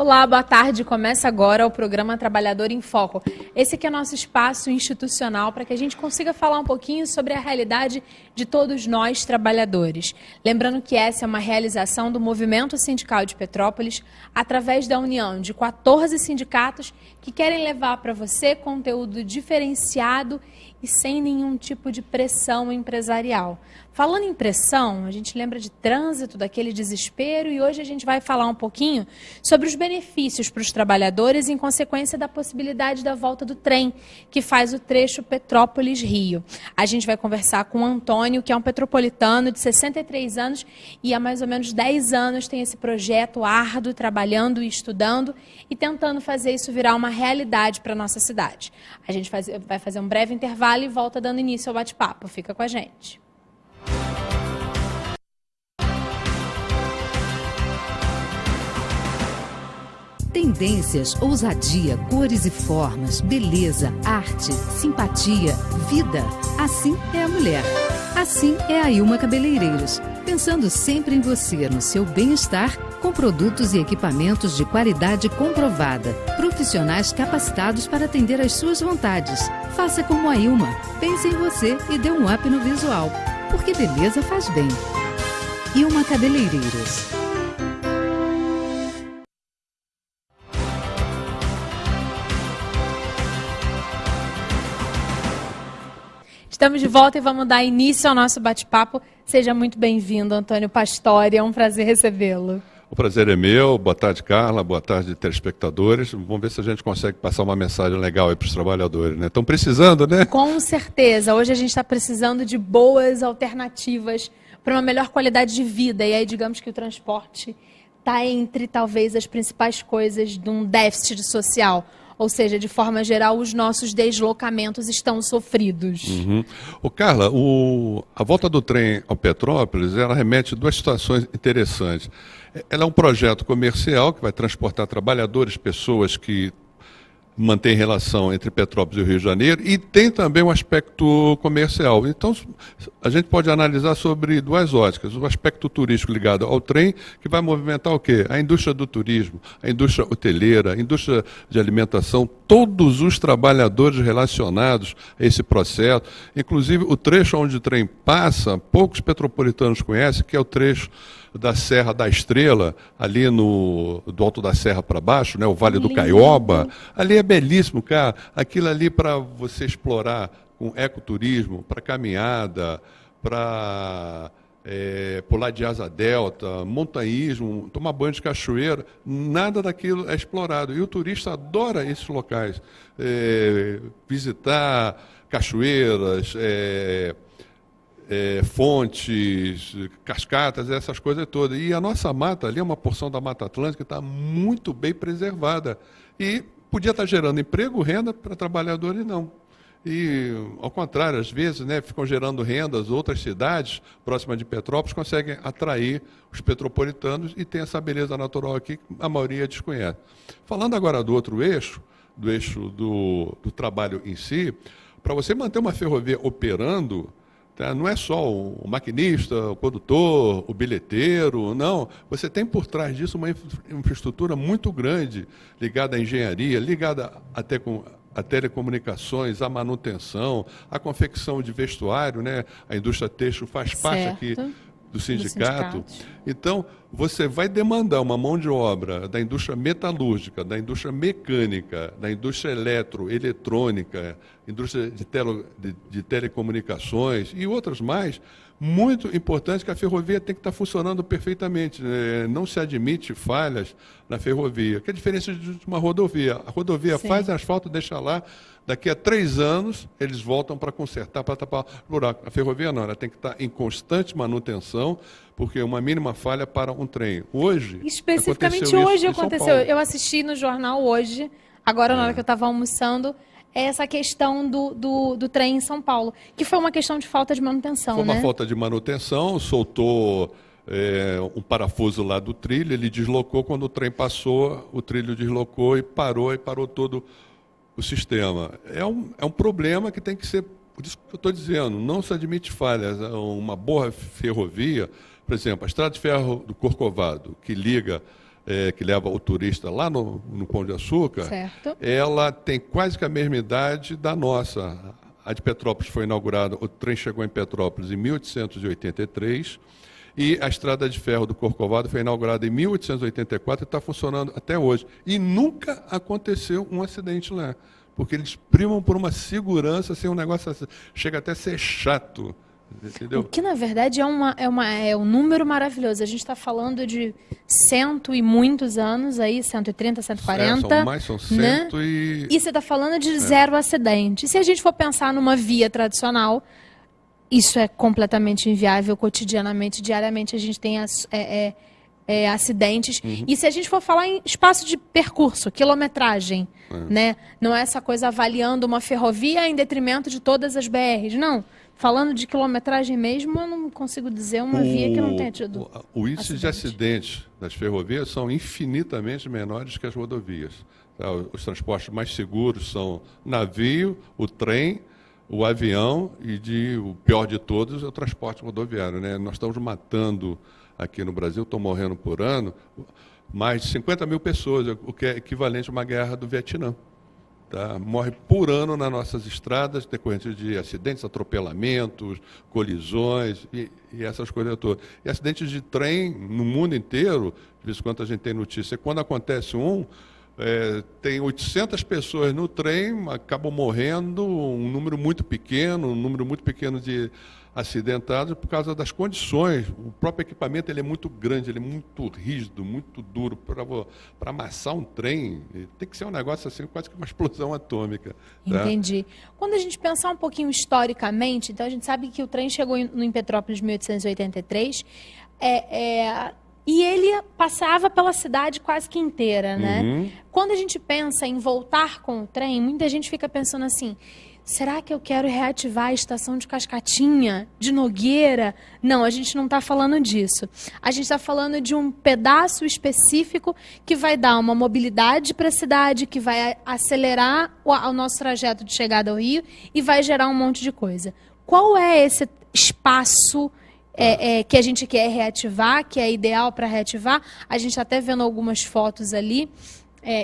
Olá, boa tarde. Começa agora o programa Trabalhador em Foco. Esse aqui é nosso espaço institucional para que a gente consiga falar um pouquinho sobre a realidade de todos nós trabalhadores. Lembrando que essa é uma realização do Movimento Sindical de Petrópolis através da união de 14 sindicatos que querem levar para você conteúdo diferenciado e sem nenhum tipo de pressão empresarial. Falando em pressão, a gente lembra de trânsito, daquele desespero, e hoje a gente vai falar um pouquinho sobre os benefícios para os trabalhadores em consequência da possibilidade da volta do trem, que faz o trecho Petrópolis-Rio. A gente vai conversar com o Antônio, que é um petropolitano de 63 anos e há mais ou menos 10 anos tem esse projeto árduo, trabalhando e estudando e tentando fazer isso virar uma realidade para a nossa cidade. A gente vai fazer um breve intervalo e volta dando início ao bate-papo. Fica com a gente. Tendências, ousadia, cores e formas, beleza, arte, simpatia, vida. Assim é a mulher. Assim é a Ilma Cabeleireiros. Pensando sempre em você, no seu bem-estar, com produtos e equipamentos de qualidade comprovada. Profissionais capacitados para atender às suas vontades. Faça como a Ilma. Pense em você e dê um up no visual. Porque beleza faz bem. Ilma Cabeleireiros. Estamos de volta e vamos dar início ao nosso bate-papo. Seja muito bem-vindo, Antônio Pastori. É um prazer recebê-lo. O prazer é meu. Boa tarde, Carla. Boa tarde, telespectadores. Vamos ver se a gente consegue passar uma mensagem legal aí para os trabalhadores, né? Estão precisando, né? Com certeza. Hoje a gente está precisando de boas alternativas para uma melhor qualidade de vida. E aí, digamos que o transporte está entre, talvez, as principais coisas de um déficit social. Ou seja, de forma geral, os nossos deslocamentos estão sofridos. Carla, a volta do trem ao Petrópolis, ela remete a duas situações interessantes. Ela é um projeto comercial que vai transportar trabalhadores, pessoas que mantém relação entre Petrópolis e o Rio de Janeiro, e tem também um aspecto comercial. Então, a gente pode analisar sobre duas óticas. O aspecto turístico ligado ao trem, que vai movimentar o quê? A indústria do turismo, a indústria hoteleira, a indústria de alimentação, todos os trabalhadores relacionados a esse processo. Inclusive, o trecho onde o trem passa, poucos petropolitanos conhecem, que é o trecho da Serra da Estrela, ali do Alto da Serra para baixo, né, o Vale do Caioba. Ali é belíssimo, cara. Aquilo ali para você explorar com ecoturismo, para caminhada, para pular de asa delta, montanhismo, tomar banho de cachoeira, nada daquilo é explorado. E o turista adora esses locais. Visitar cachoeiras, fontes, cascatas, essas coisas todas. E a nossa mata ali, é uma porção da Mata Atlântica que está muito bem preservada. E podia estar gerando emprego, renda para trabalhadores, não. E, ao contrário, às vezes, né, ficam gerando rendas, outras cidades próximas de Petrópolis conseguem atrair os petropolitanos e tem essa beleza natural aqui que a maioria desconhece. Falando agora do outro eixo, do eixo do trabalho em si, para você manter uma ferrovia operando, não é só o maquinista, o condutor, o bilheteiro, não. Você tem por trás disso uma infraestrutura muito grande, ligada à engenharia, ligada até com a telecomunicações, a manutenção, a confecção de vestuário, né? A indústria têxtil faz parte aqui do sindicato. Então, você vai demandar uma mão de obra da indústria metalúrgica, da indústria mecânica, da indústria eletrônica, indústria de telecomunicações e outras mais, muito importante, que a ferrovia tem que estar funcionando perfeitamente. Não se admite falhas na ferrovia, que é a diferença de uma rodovia. A rodovia faz asfalto, deixa lá, daqui a 3 anos eles voltam para consertar, para tapar o buraco. A ferrovia não, ela tem que estar em constante manutenção, porque uma mínima falha para um trem. Hoje, especificamente hoje aconteceu. Eu assisti no jornal hoje, agora na hora que eu estava almoçando, essa questão do trem em São Paulo, que foi uma questão de falta de manutenção, Foi uma falta de manutenção, soltou um parafuso lá do trilho, ele deslocou, quando o trem passou, o trilho deslocou e parou todo o sistema. É um problema que tem que ser, por isso que eu estou dizendo, não se admite falhas. Uma boa ferrovia, por exemplo, a Estrada de Ferro do Corcovado, que liga que leva o turista lá no Pão de Açúcar, Certo. ela tem quase que a mesma idade da nossa. A de Petrópolis foi inaugurada, o trem chegou em Petrópolis em 1883, e a Estrada de Ferro do Corcovado foi inaugurada em 1884 e está funcionando até hoje. E nunca aconteceu um acidente lá, porque eles primam por uma segurança, assim, um negócio assim, chega até a ser chato. Entendeu? O que, na verdade, é um número maravilhoso. A gente está falando de cento e muitos anos aí, 130, 140. São né? cento e... E você está falando de zero acidente. Se a gente for pensar numa via tradicional, isso é completamente inviável cotidianamente, diariamente a gente tem acidentes. E se a gente for falar em espaço de percurso, quilometragem, né? Não é essa coisa avaliando uma ferrovia em detrimento de todas as BRs, não. Falando de quilometragem mesmo, eu não consigo dizer uma via que não tenha tido O índice de acidentes das ferrovias são infinitamente menores que as rodovias. Tá? Os transportes mais seguros são o navio, o trem, o avião e, o pior de todos, é o transporte rodoviário. Né? Nós estamos matando, aqui no Brasil, estão morrendo por ano, mais de 50 mil pessoas, o que é equivalente a uma guerra do Vietnã. Tá? Morre por ano nas nossas estradas, decorrente de acidentes, atropelamentos, colisões e essas coisas todas. E acidentes de trem no mundo inteiro, de vez em quando a gente tem notícia, quando acontece tem 800 pessoas no trem, acabam morrendo, um número muito pequeno de acidentados por causa das condições. O próprio equipamento ele é muito grande, ele é muito rígido, muito duro. Para amassar um trem, tem que ser um negócio assim, quase que uma explosão atômica. Tá? Entendi. Quando a gente pensar um pouquinho historicamente, então a gente sabe que o trem chegou em Petrópolis em 1883, e ele passava pela cidade quase que inteira, né? Quando a gente pensa em voltar com o trem, muita gente fica pensando assim: será que eu quero reativar a estação de Cascatinha, de Nogueira? Não, a gente não está falando disso. A gente está falando de um pedaço específico que vai dar uma mobilidade para a cidade, que vai acelerar o nosso trajeto de chegada ao Rio e vai gerar um monte de coisa. Qual é esse espaço que a gente quer reativar, que é ideal para reativar? A gente está até vendo algumas fotos ali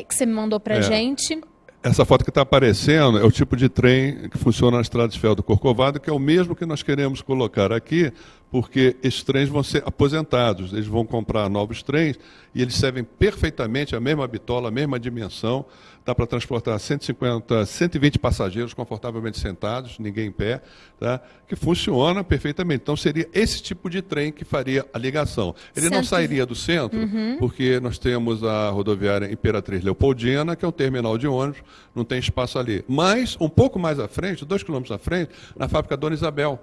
que você me mandou para a gente. Essa foto que está aparecendo é o tipo de trem que funciona na Estrada de Ferro do Corcovado, que é o mesmo que nós queremos colocar aqui, porque esses trens vão ser aposentados, eles vão comprar novos trens e eles servem perfeitamente a mesma bitola, a mesma dimensão, dá para transportar 150, 120 passageiros confortavelmente sentados, ninguém em pé, tá? Que funciona perfeitamente. Então seria esse tipo de trem que faria a ligação. Ele não sairia do centro, porque nós temos a rodoviária Imperatriz Leopoldina, que é um terminal de ônibus, não tem espaço ali. Mas, um pouco mais à frente, 2 quilômetros à frente, na fábrica Dona Isabel.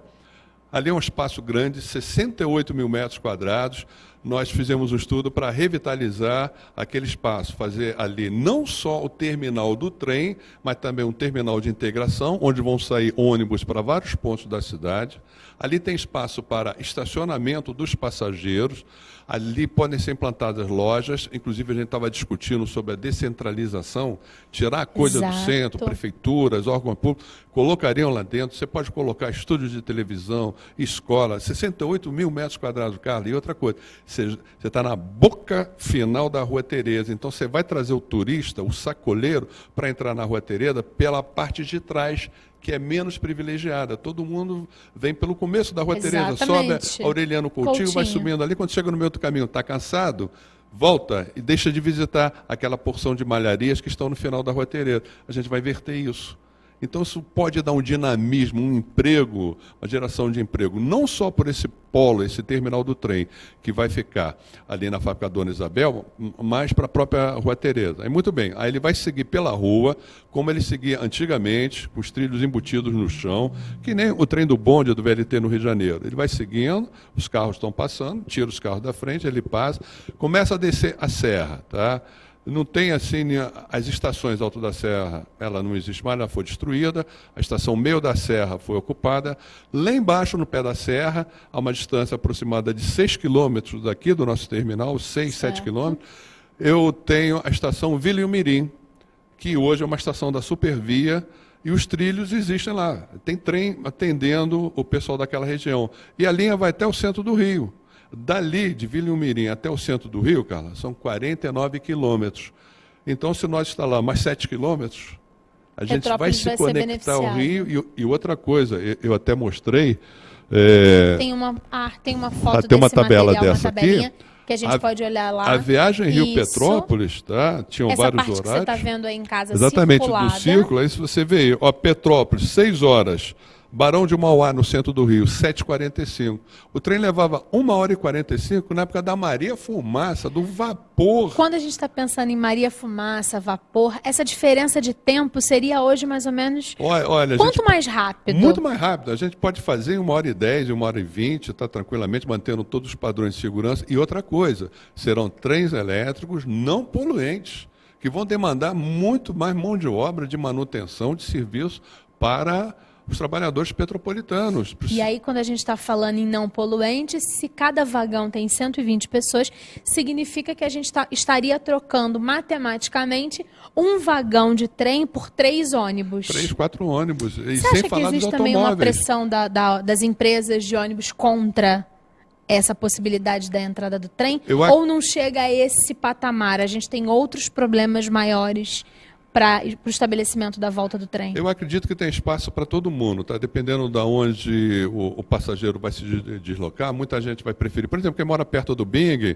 Ali é um espaço grande, 68 mil metros quadrados. Nós fizemos um estudo para revitalizar aquele espaço, fazer ali não só o terminal do trem, mas também um terminal de integração, onde vão sair ônibus para vários pontos da cidade. Ali tem espaço para estacionamento dos passageiros. Ali podem ser implantadas lojas, inclusive a gente estava discutindo sobre a descentralização, tirar a coisa do centro, prefeituras, órgãos públicos, colocariam lá dentro. Você pode colocar estúdios de televisão, escola, 68 mil metros quadrados, Carlos. E outra coisa, você está na boca final da Rua Tereza, então você vai trazer o turista, o sacoleiro, para entrar na Rua Tereza pela parte de trás, que é menos privilegiada. Todo mundo vem pelo começo da Rua Tereza, sobe a Aureliano Coutinho, vai subindo ali, quando chega no meio do caminho, está cansado, volta e deixa de visitar aquela porção de malharias que estão no final da Rua Tereza. A gente vai inverter isso. Então, isso pode dar um dinamismo, um emprego, uma geração de emprego, não só por esse polo, esse terminal do trem, que vai ficar ali na fábrica Dona Isabel, mas para a própria Rua Tereza. Aí, muito bem, aí ele vai seguir pela rua, como ele seguia antigamente, com os trilhos embutidos no chão, que nem o trem do bonde do VLT no Rio de Janeiro. Ele vai seguindo, os carros estão passando, tira os carros da frente, ele passa, começa a descer a serra, tá? Não tem assim, as estações Alto da Serra, ela não existe mais, ela foi destruída, a estação Meio da Serra foi ocupada. Lá embaixo, no pé da serra, a uma distância aproximada de 6 quilômetros daqui do nosso terminal, 6, 7 quilômetros, eu tenho a estação Vila Ilmirim, que hoje é uma estação da Supervia, e os trilhos existem lá. Tem trem atendendo o pessoal daquela região. E a linha vai até o centro do Rio. Dali, de Vila Mirim até o centro do Rio, Carla, são 49 quilômetros. Então, se nós instalar mais 7 quilômetros, a gente vai se conectar ao Rio. E outra coisa, eu até mostrei... Tem uma foto tem uma desse tabela material, dessa uma tabelinha, aqui. Que a gente pode olhar lá. A viagem Rio-Petrópolis, tá? Tinham essa vários parte horários. Que você está vendo aí em casa, exatamente, circulada. do círculo. Aí se você vê aí, ó, Petrópolis, 6 horas. Barão de Mauá, no centro do Rio, 7h45. O trem levava 1h45 na época da Maria Fumaça, do vapor. Quando a gente está pensando em Maria Fumaça, vapor, essa diferença de tempo seria hoje mais ou menos olha, quanto mais rápido? Muito mais rápido. A gente pode fazer em 1h10, 1h20, tá tranquilamente, mantendo todos os padrões de segurança. E outra coisa, serão trens elétricos não poluentes, que vão demandar muito mais mão de obra, de manutenção, de serviço para os trabalhadores petropolitanos. E aí, quando a gente está falando em não poluente, se cada vagão tem 120 pessoas, significa que a gente estaria trocando matematicamente um vagão de trem por 3 ônibus. 3, 4 ônibus. E você sem acha falar que existe dos também uma automóveis. pressão das empresas de ônibus contra essa possibilidade da entrada do trem? Ou não chega a esse patamar? A gente tem outros problemas maiores para o estabelecimento da volta do trem? Eu acredito que tem espaço para todo mundo, tá? Dependendo de onde o passageiro vai se deslocar, muita gente vai preferir. Por exemplo, quem mora perto do Bing,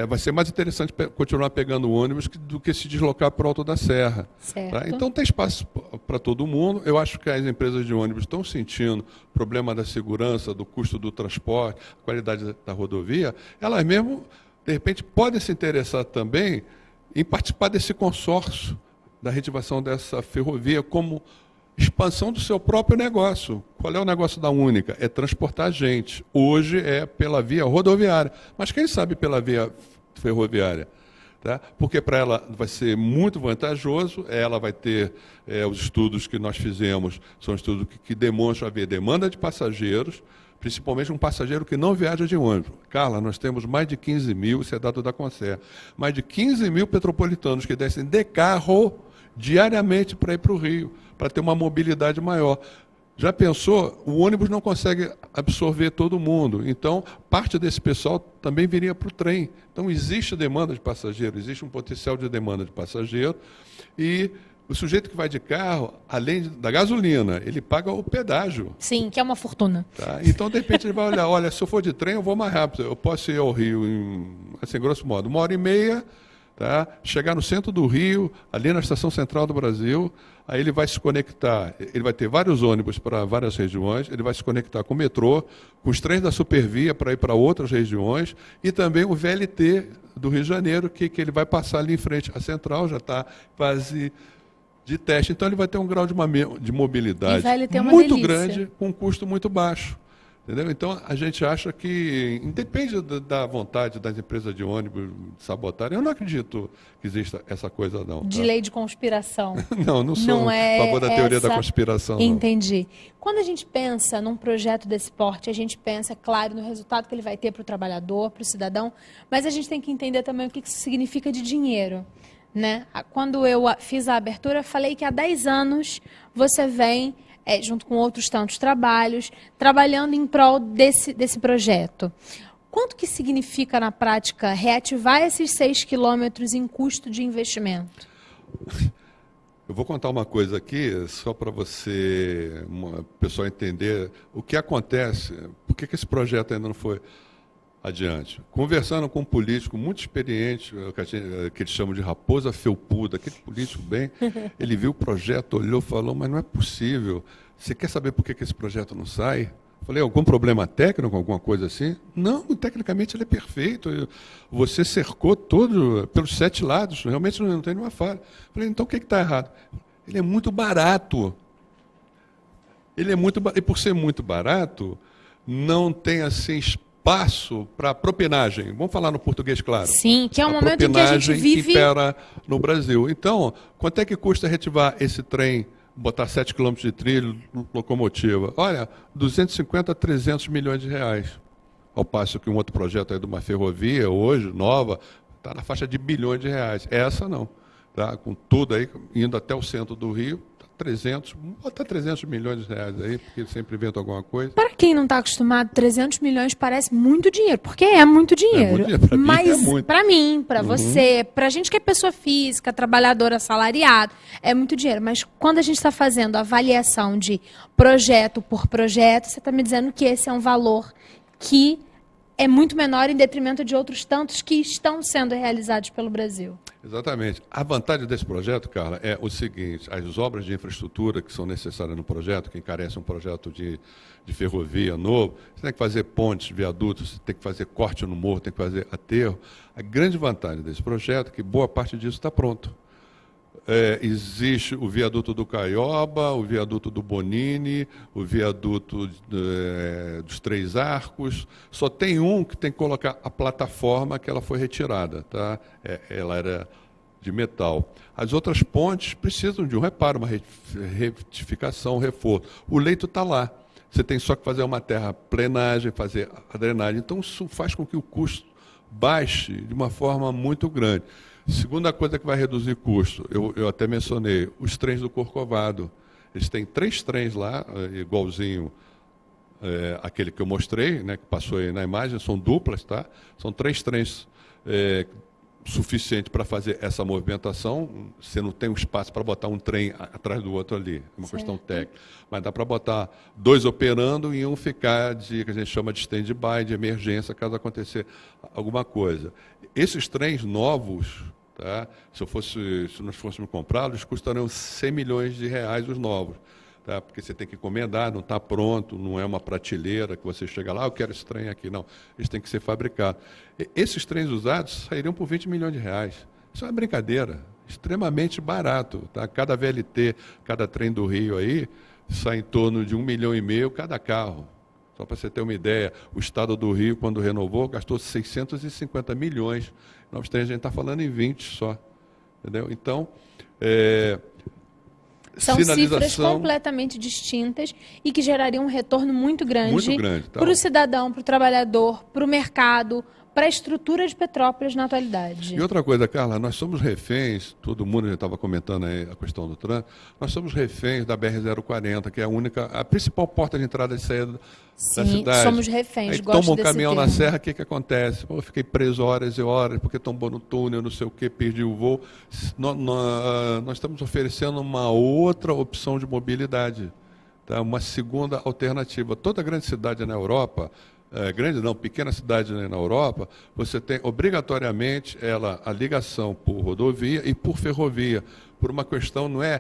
vai ser mais interessante continuar pegando ônibus do que se deslocar para o Alto da Serra. Tá? Então tem espaço para todo mundo. Eu acho que as empresas de ônibus estão sentindo o problema da segurança, do custo do transporte, a qualidade da rodovia. Elas mesmo, de repente, podem se interessar também em participar desse consórcio da reativação dessa ferrovia como expansão do seu próprio negócio. Qual é o negócio da Única? É transportar gente. Hoje é pela via rodoviária, mas quem sabe pela via ferroviária? Tá? Porque para ela vai ser muito vantajoso, ela vai ter os estudos que nós fizemos, são estudos que demonstram haver demanda de passageiros, principalmente um passageiro que não viaja de ônibus. Carla, nós temos mais de 15 mil, isso é dado da Concer, mais de 15 mil petropolitanos que descem de carro diariamente para ir para o Rio, para ter uma mobilidade maior. Já pensou? O ônibus não consegue absorver todo mundo, então parte desse pessoal também viria para o trem. Então existe demanda de passageiro, existe um potencial de demanda de passageiro e o sujeito que vai de carro, além da gasolina, ele paga o pedágio. Sim, que é uma fortuna. Tá? Então, de repente, ele vai olhar, olha, se eu for de trem, eu vou mais rápido. Eu posso ir ao Rio em, assim, grosso modo, 1h30, tá? Chegar no centro do Rio, ali na Estação Central do Brasil, aí ele vai se conectar, ele vai ter vários ônibus para várias regiões, ele vai se conectar com o metrô, com os trens da Supervia para ir para outras regiões, e também o VLT do Rio de Janeiro, que ele vai passar ali em frente à Central, já está quase de teste. Então, ele vai ter um grau de mobilidade muito grande, com um custo muito baixo. Entendeu? Então, a gente acha que, independe da vontade das empresas de ônibus sabotarem, eu não acredito que exista essa coisa, não. Tá? De lei de conspiração. Não sou a favor da teoria da conspiração. Entendi. Não. Quando a gente pensa num projeto desse porte, a gente pensa, claro, no resultado que ele vai ter para o trabalhador, para o cidadão, mas a gente tem que entender também o que isso significa de dinheiro. Né? Quando eu fiz a abertura, eu falei que há 10 anos você vem, junto com outros tantos trabalhos, trabalhando em prol desse projeto. Quanto que significa, na prática, reativar esses 6 quilômetros em custo de investimento? Eu vou contar uma coisa aqui, só para o pessoal entender o que acontece, por que esse projeto ainda não foi adiante. Conversando com um político muito experiente, que eles chamam de Raposa Felpuda, aquele político bem, ele viu o projeto, olhou, falou, mas não é possível. Você quer saber por que esse projeto não sai? Falei, algum problema técnico, alguma coisa assim? Não, tecnicamente ele é perfeito. Você cercou todo, pelos 7 lados, realmente não tem nenhuma falha. Falei, então o que está errado? Ele é muito barato. E por ser muito barato, não tem assim espaço para propinagem. Vamos falar no português claro. Sim, que é um momento em que a gente vive... que impera no Brasil. Então, quanto é que custa reativar esse trem, botar 7 km de trilho, locomotiva? Olha, 250 a 300 milhões de reais. Ao passo que um outro projeto aí de uma ferrovia, hoje, nova, está na faixa de bilhões de reais. Essa não. Tá? Com tudo aí, indo até o centro do Rio, 300, até 300 milhões de reais aí, porque sempre inventa alguma coisa. Para quem não está acostumado, 300 milhões parece muito dinheiro, porque é muito dinheiro. Mas para mim, para você, para a gente que é pessoa física, trabalhador assalariado, é muito dinheiro. Mas quando a gente está fazendo avaliação de projeto por projeto, você está me dizendo que esse é um valor que é muito menor em detrimento de outros tantos que estão sendo realizados pelo Brasil. Exatamente. A vantagem desse projeto, Carla, é o seguinte: as obras de infraestrutura que são necessárias no projeto, que encarecem um projeto de ferrovia novo, você tem que fazer pontes, viadutos, você tem que fazer corte no morro, tem que fazer aterro. A grande vantagem desse projeto é que boa parte disso está pronto. Existe o viaduto do Caioba, o viaduto do Bonini, o viaduto dos Três Arcos. Só tem um que tem que colocar a plataforma, que ela foi retirada, tá? Ela era de metal. As outras pontes precisam de um reparo, uma retificação, um reforço. O leito está lá. Você tem só que fazer uma terraplenagem, fazer a drenagem. Então, isso faz com que o custo baixe de uma forma muito grande. Segunda coisa que vai reduzir custo, eu até mencionei, os trens do Corcovado. Eles têm 3 trens lá, igualzinho aquele que eu mostrei, né, que passou aí na imagem, são duplas, tá? São 3 trens suficientes para fazer essa movimentação. Você não tem um espaço para botar um trem atrás do outro ali, é uma questão técnica. Mas dá para botar 2 operando e um ficar que a gente chama de stand-by, de emergência, caso acontecer alguma coisa. Esses trens novos, tá? Se nós fôssemos comprá-los, custariam 100 milhões de reais os novos. Tá? Porque você tem que encomendar, não está pronto, não é uma prateleira que você chega lá, eu quero esse trem aqui. Não, eles têm que ser fabricados. Esses trens usados sairiam por 20 milhões de reais. Isso é uma brincadeira, extremamente barato. Tá? Cada VLT, cada trem do Rio aí, sai em torno de 1,5 milhão cada carro. Só para você ter uma ideia, o Estado do Rio, quando renovou, gastou 650 milhões. Novos trens, a gente está falando em 20 só. Entendeu? Então, são cifras completamente distintas e que gerariam um retorno muito grande para o cidadão, para o trabalhador, para o mercado, para a estrutura de Petrópolis na atualidade. E outra coisa, Carla, nós somos reféns, todo mundo já estava comentando aí a questão do trânsito, nós somos reféns da BR-040, que é a principal porta de entrada e saída da cidade. Sim, somos reféns, aí toma um caminhão na serra, o que acontece? Eu fiquei preso horas e horas, porque tombou no túnel, não sei o quê, perdi o voo. Nós estamos oferecendo uma outra opção de mobilidade, tá? Uma segunda alternativa. Toda grande cidade na Europa, grande não, pequena cidade na Europa, você tem obrigatoriamente a ligação por rodovia e por ferrovia, por uma questão, não é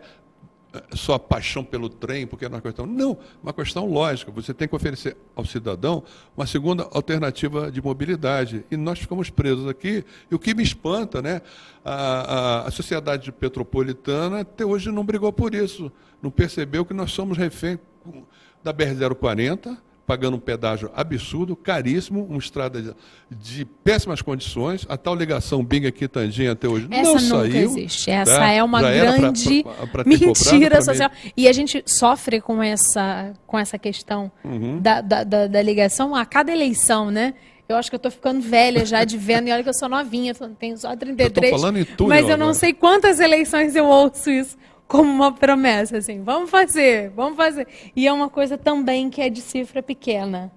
só paixão pelo trem, porque é uma questão, não, uma questão lógica, você tem que oferecer ao cidadão uma segunda alternativa de mobilidade, e nós ficamos presos aqui, e o que me espanta, né, a sociedade petropolitana até hoje não brigou por isso, não percebeu que nós somos refém da BR-040, pagando um pedágio absurdo, caríssimo, uma estrada de péssimas condições, a tal ligação Binga-Quitandinha até hoje não saiu. Essa nunca existe, essa é uma grande mentira social. E a gente sofre com essa questão da ligação a cada eleição, né? Eu acho que eu estou ficando velha já de vendo, e olha que eu sou novinha, tenho só 33, mas eu não sei quantas eleições eu ouço isso como uma promessa, assim, vamos fazer. E é uma coisa também que é de cifra pequena.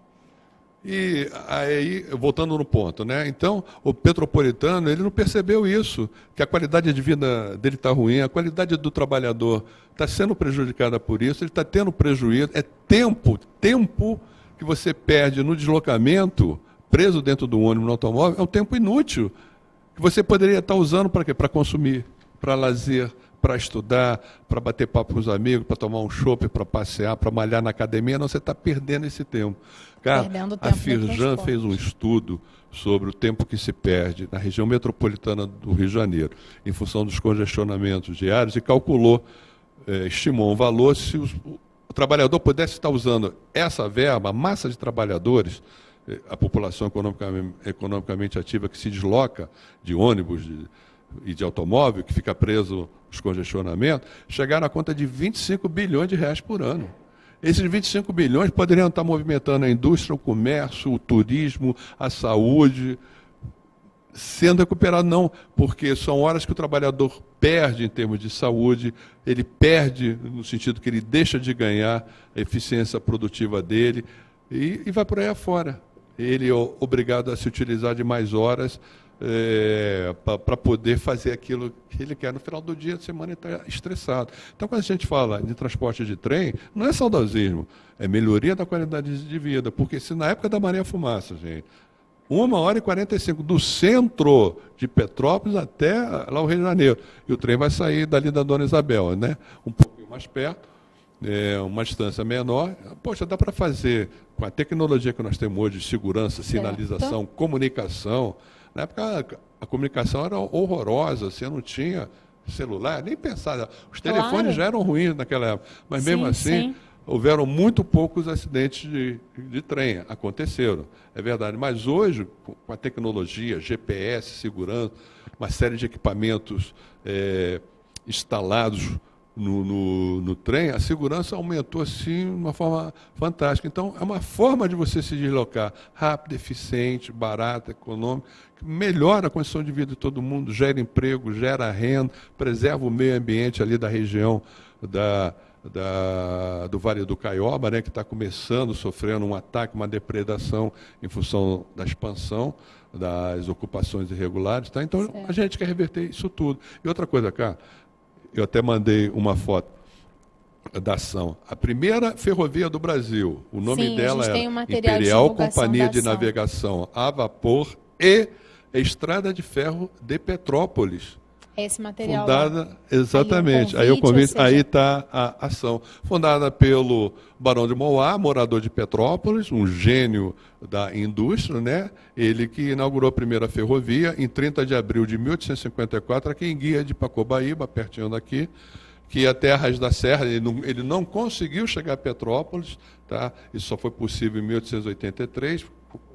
E aí, voltando no ponto, né? Então, o petropolitano, ele não percebeu isso, que a qualidade de vida dele está ruim, a qualidade do trabalhador está sendo prejudicada por isso, ele está tendo prejuízo, é tempo que você perde no deslocamento, preso dentro do ônibus, no automóvel, é um tempo inútil, que você poderia estar usando para quê? Para consumir, para lazer, para estudar, para bater papo com os amigos, para tomar um chopp, para passear, para malhar na academia. Não, você está perdendo esse tempo. Cara, a Firjan fez um estudo sobre o tempo que se perde na região metropolitana do Rio de Janeiro, em função dos congestionamentos diários, e calculou, estimou um valor, se o trabalhador pudesse estar usando essa verba, a massa de trabalhadores, a população economicamente ativa que se desloca de ônibus, e de automóvel, que fica preso nos congestionamentos, chegaram à conta de 25 bilhões de reais por ano. Esses 25 bilhões poderiam estar movimentando a indústria, o comércio, o turismo, a saúde, sendo recuperado, não, porque são horas que o trabalhador perde em termos de saúde, ele perde no sentido que ele deixa de ganhar a eficiência produtiva dele e vai por aí afora. Ele é obrigado a se utilizar de mais horas para poder fazer aquilo que ele quer. No final do dia, a semana ele está estressado. Então, quando a gente fala de transporte de trem, não é saudosismo, é melhoria da qualidade de vida, porque se na época da Maria Fumaça, gente, 1h45 do centro de Petrópolis até lá o Rio de Janeiro. E o trem vai sair dali da Dona Isabel, né? Um pouquinho mais perto, uma distância menor. Poxa, dá para fazer com a tecnologia que nós temos hoje de segurança, sinalização, comunicação. Na época a comunicação era horrorosa, você não tinha celular, nem pensar. Os telefones já eram ruins naquela época. Mas mesmo assim, houveram muito poucos acidentes de trem, aconteceram, é verdade. Mas hoje, com a tecnologia, GPS, segurança, uma série de equipamentos instalados no trem, a segurança aumentou assim de uma forma fantástica. Então, é uma forma de você se deslocar rápido, eficiente, barata, econômica, que melhora a condição de vida de todo mundo, gera emprego, gera renda, preserva o meio ambiente ali da região do Vale do Caioba, né, que está começando, sofrendo um ataque, uma depredação em função da expansão das ocupações irregulares. Tá? Então, a gente quer reverter isso tudo. E outra coisa, cara, eu até mandei uma foto da ação. A primeira ferrovia do Brasil, o nome dela era Imperial Companhia de Navegação a Vapor e Estrada de Ferro de Petrópolis. Esse material. Fundada, exatamente. Aí o convite, aí está a ação. Fundada pelo Barão de Mauá, morador de Petrópolis, um gênio da indústria, né? Ele que inaugurou a primeira ferrovia em 30 de abril de 1854, aqui em Guia de Pacobaíba, pertinho daqui, que ia até Arraias da Serra. Ele não conseguiu chegar a Petrópolis, tá? Isso só foi possível em 1883,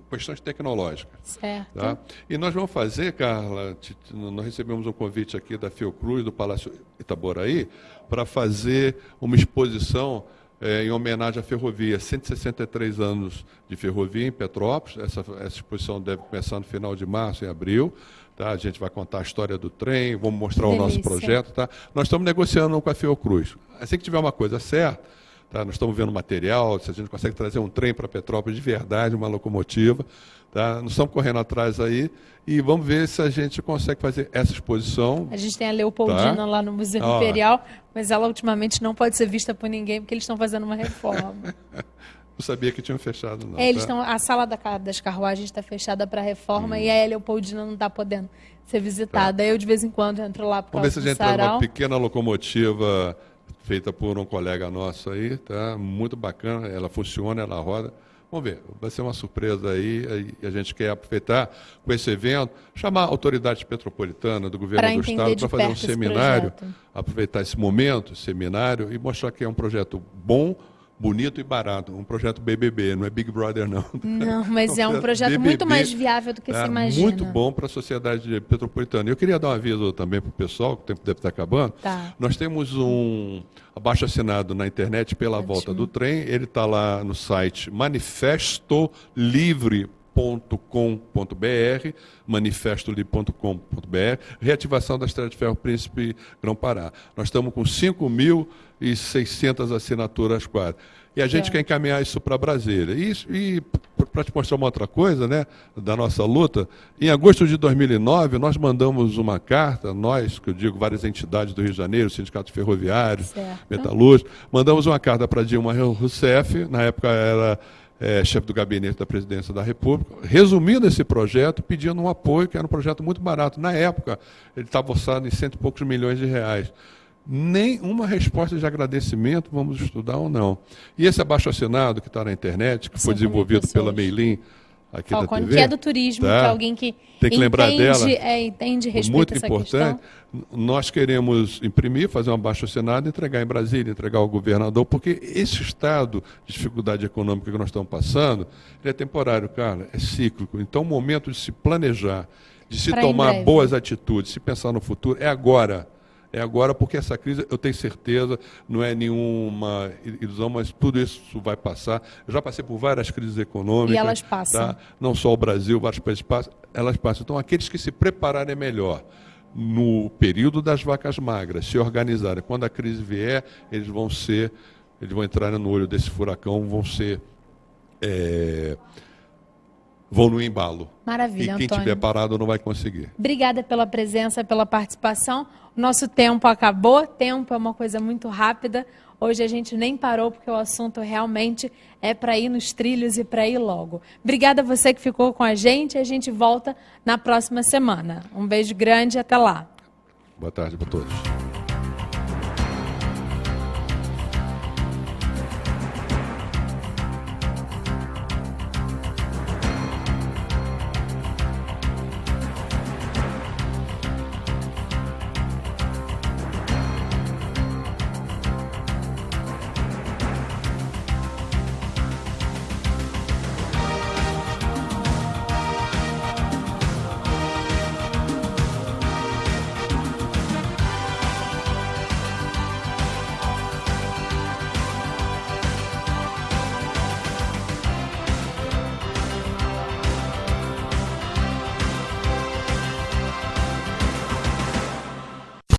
questões tecnológicas. Certo. Tá? E nós vamos fazer, Carla, nós recebemos um convite aqui da Fiocruz, do Palácio Itaboraí, para fazer uma exposição em homenagem à ferrovia, 163 anos de ferrovia em Petrópolis. Essa exposição deve começar no final de março, em abril. Tá? A gente vai contar a história do trem, vamos mostrar o nosso projeto. Tá? Nós estamos negociando com a Fiocruz. Assim que tiver uma coisa certa, tá? Nós estamos vendo material, se a gente consegue trazer um trem para Petrópolis de verdade, uma locomotiva. Tá? Nós estamos correndo atrás aí e vamos ver se a gente consegue fazer essa exposição. A gente tem a Leopoldina lá no Museu Imperial, mas ela ultimamente não pode ser vista por ninguém porque eles estão fazendo uma reforma. Não sabia que tinham fechado, não. Eles estão, a sala das carruagens está fechada para reforma e a Leopoldina não está podendo ser visitada. Eu, de vez em quando, entro lá para o Vamos ver se a gente traz uma pequena locomotiva feita por um colega nosso aí, tá? Muito bacana, ela funciona, ela roda. Vamos ver, vai ser uma surpresa aí, e a gente quer aproveitar com esse evento, chamar a autoridade metropolitana, do governo do estado, para fazer um seminário, aproveitar esse momento, seminário, e mostrar que é um projeto bom, bonito e barato. Um projeto BBB, não é Big Brother, não. Não, mas é um projeto BBB, muito mais viável do que se imagina. Muito bom para a sociedade petropolitana. Eu queria dar um aviso também para o pessoal, que o tempo deve estar acabando. Tá. Nós temos um abaixo-assinado na internet pela volta do trem. Ele está lá no site manifestolivre.com.br, manifestolivre.com.br, reativação da Estrada de Ferro Príncipe Grão-Pará. Nós estamos com 5.600 assinaturas quase. E a gente quer encaminhar isso para Brasília. E para te mostrar uma outra coisa, né, da nossa luta, em agosto de 2009, nós mandamos uma carta, nós, que eu digo, várias entidades do Rio de Janeiro, sindicatos ferroviários, metalúrgicos, mandamos uma carta para Dilma Rousseff, na época era chefe do gabinete da presidência da República, resumindo esse projeto, pedindo um apoio, que era um projeto muito barato. Na época, ele estava orçado em cento e poucos milhões de reais. Nem uma resposta de agradecimento, vamos estudar ou não. E esse abaixo-assinado que está na internet, que foi desenvolvido pela Meilin, aqui Falcone, da TV, que é do turismo, que é alguém que tem que lembrar dela, entende, respeita muito essa importante. questão. Nós queremos imprimir, fazer um abaixo-assinado e entregar em Brasília, entregar ao governador, porque esse estado de dificuldade econômica que nós estamos passando, ele é temporário, cara, é cíclico. Então, o momento de se planejar, de se tomar boas atitudes, se pensar no futuro, é agora. É agora, porque essa crise, eu tenho certeza, não é nenhuma ilusão, mas tudo isso vai passar. Eu já passei por várias crises econômicas. E elas passam. Tá? Não só o Brasil, vários países passam, elas passam. Então, aqueles que se prepararem melhor no período das vacas magras, se organizarem, quando a crise vier, eles vão entrar no olho desse furacão, vão no embalo. Maravilha, e quem Antônio. estiver parado não vai conseguir. Obrigada pela presença, pela participação. O nosso tempo acabou. Tempo é uma coisa muito rápida. Hoje a gente nem parou, porque o assunto realmente é para ir nos trilhos e para ir logo. Obrigada a você que ficou com a gente. A gente volta na próxima semana. Um beijo grande e até lá. Boa tarde para todos.